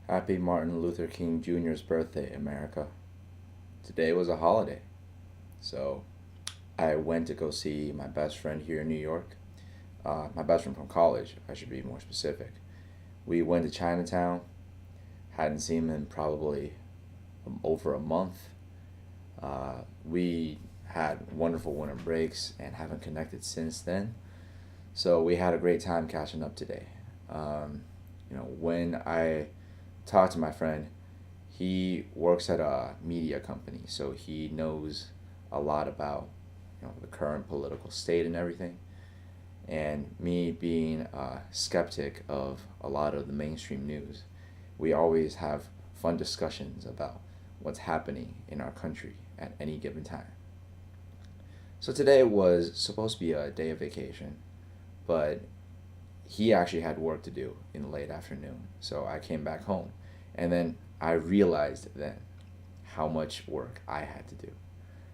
Happy Martin Luther King Jr.'s birthday, America. Today was a holiday, so I went to go see my best friend here in New York. My best friend from college, I should be more specific. We went to Chinatown, hadn't seen him in probably over a month. We had wonderful winter breaks and haven't connected since then. So we had a great time catching up today. When I talked to my friend, he works at a media company, so he knows a lot about the current political state and everything. And me being a skeptic of a lot of the mainstream news, we always have fun discussions about what's happening in our country at any given time. So today was supposed to be a day of vacation, but he actually had work to do in the late afternoon. So I came back home. And then I realized then how much work I had to do.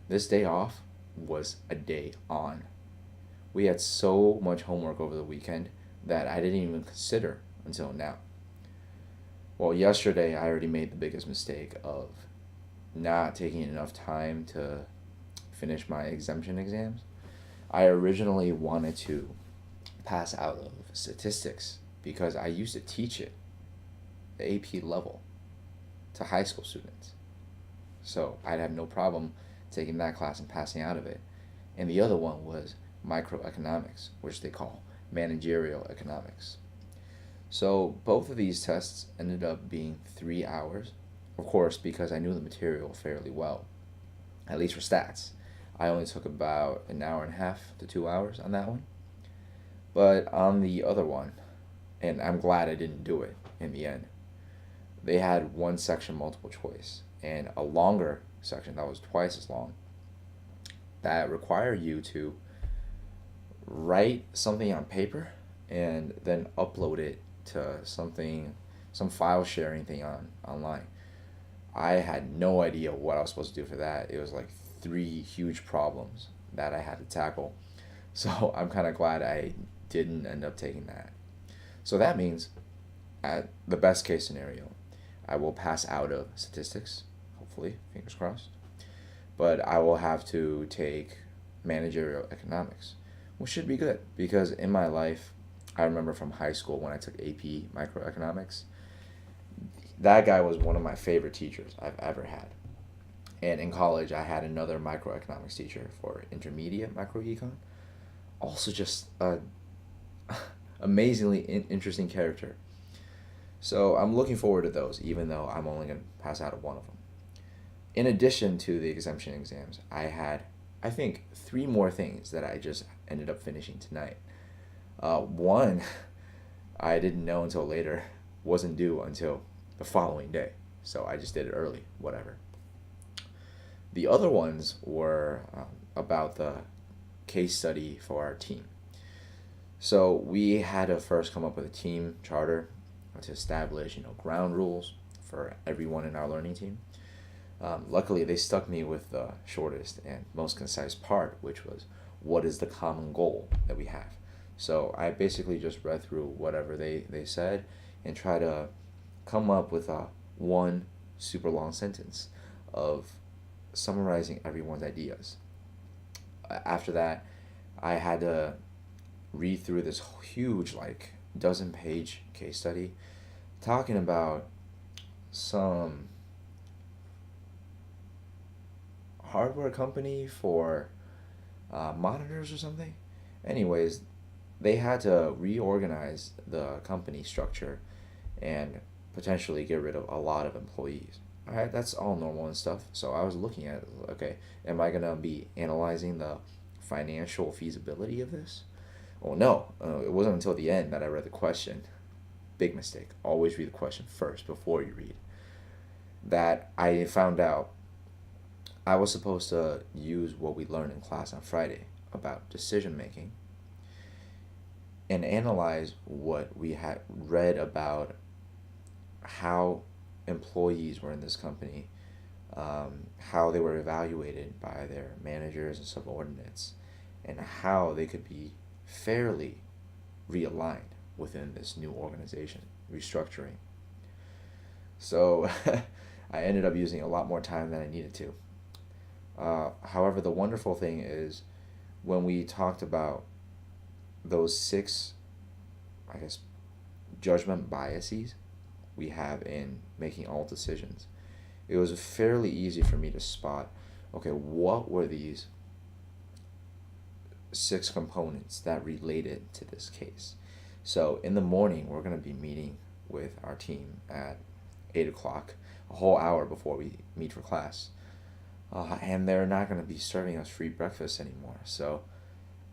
This day off was a day on. We had so much homework over the weekend that I didn't even consider until now. Well, yesterday I already made the biggest mistake of not taking enough time to finish my exemption exams. I originally wanted to pass out of statistics because I used to teach it, the AP level, to high school students. So I'd have no problem taking that class and passing out of it. And the other one was microeconomics, which they call managerial economics. So both of these tests ended up being 3 hours, of course, because I knew the material fairly well, at least for stats. I only took about an hour and a half to 2 hours on that one. But on the other one, and I'm glad I didn't do it in the end, they had one section multiple choice and a longer section that was twice as long that required you to write something on paper and then upload it to some file sharing thing online. I had no idea what I was supposed to do for that. It was like three huge problems that I had to tackle. So I'm kind of glad I didn't end up taking that. So that means, at the best case scenario, I will pass out of statistics, hopefully, fingers crossed. But I will have to take managerial economics, which should be good because in my life, I remember from high school when I took AP microeconomics, that guy was one of my favorite teachers I've ever had. And in college, I had another microeconomics teacher for intermediate microecon. Also, just a amazingly interesting character. So I'm looking forward to those, even though I'm only going to pass out of one of them. In addition to the exemption exams, I had, I think, three more things that I just ended up finishing tonight. One, I didn't know until later, wasn't due until the following day. So I just did it early, whatever. The other ones were about the case study for our team. So we had to first come up with a team charter to establish, ground rules for everyone in our learning team. Luckily, they stuck me with the shortest and most concise part, which was what is the common goal that we have. So I basically just read through whatever they said and try to come up with a one super long sentence of summarizing everyone's ideas. After that, I had to read through this huge, like, dozen-page case study talking about some hardware company for monitors or something. Anyways, they had to reorganize the company structure and potentially get rid of a lot of employees. All right, that's all normal and stuff. So I was looking at, okay, am I gonna be analyzing the financial feasibility of this? Well, no, it wasn't until the end that I read the question. Big mistake. Always read the question first before you read. That I found out I was supposed to use what we learned in class on Friday about decision making and analyze what we had read about how employees were in this company, how they were evaluated by their managers and subordinates, and how they could be fairly realigned within this new organization, restructuring. So I ended up using a lot more time than I needed to. However, the wonderful thing is when we talked about those six, I guess, judgment biases we have in making all decisions, it was fairly easy for me to spot, okay, what were these six components that related to this case. So in the morning, we're going to be meeting with our team at 8 o'clock, a whole hour before we meet for class. And they're not going to be serving us free breakfast anymore. So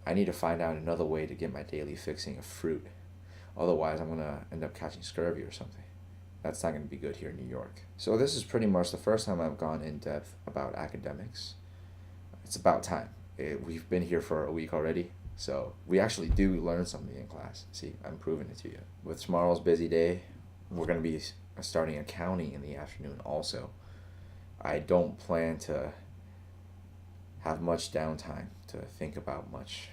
I need to find out another way to get my daily fixing of fruit. Otherwise, I'm going to end up catching scurvy or something. That's not going to be good here in New York. So this is pretty much the first time I've gone in depth about academics. It's about time. We've been here for a week already, so we actually do learn something in class. See, I'm proving it to you. With tomorrow's busy day, we're going to be starting accounting in the afternoon also. I don't plan to have much downtime to think about much